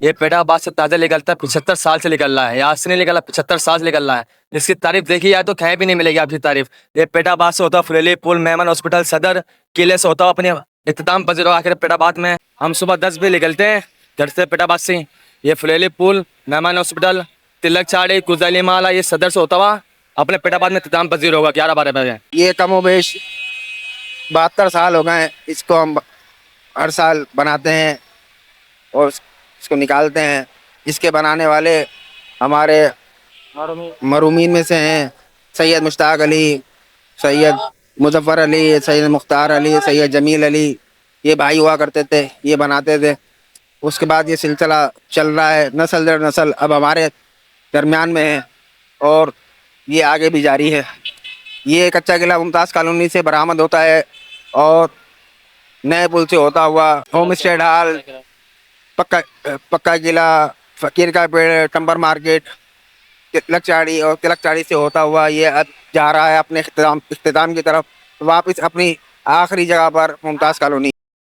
یہ پیٹا آباد سے تازہ نکلتا ہے، 75 سال سے نکل رہا ہے، یہاں سے نہیں نکلا، 75 سال سے نکل رہا ہے۔ جس کی تعریف دیکھی جائے تو کہیں بھی نہیں ملے گی آپ کی تعریف۔ یہ پیٹا آباد سے ہوتا ہے فریلی پل، مہمان ہاسپٹل، صدر قلعے سے ہوتا ہے اپنے اختتام پذیر ہو آخر پیٹا آباد میں۔ ہم صبح 10 بجے نکلتے ہیں گھر سے پیٹا آباد سے، یہ فریلی پل، مہمان ہاسپٹل، تلک چاڑی، کزلی مالا، یہ صدر سے ہوتا ہوا اپنے پیٹا آباد میں اختتام پذیر ہوگا 11-12 بجے۔ یہ کم و بیش 72 سال ہو گئے ہیں، اس کو ہم ہر سال بناتے ہیں اور اس کو نکالتے ہیں۔ اس کے بنانے والے ہمارے مرحومین میں سے ہیں سید مشتاق علی، سید مظفر علی، سید مختار علی، سید جمیل علی، یہ بھائی ہوا کرتے تھے، یہ بناتے تھے۔ اس کے بعد یہ سلسلہ چل رہا ہے نسل در نسل، اب ہمارے درمیان میں ہے اور یہ آگے بھی جاری ہے۔ یہ کچا قلعہ ممتاز کالونی سے برآمد ہوتا ہے اور نئے پل سے ہوتا ہوا ہوم اسٹے ہال، پکا قلعہ، فقیر کا پیڑ، ٹمبر مارکیٹ، تلک چاڑی اور تلک چاڑی سے ہوتا ہوا یہ اب جا رہا ہے اپنے اختتام کی طرف، واپس اپنی آخری جگہ پر ممتاز کالونی۔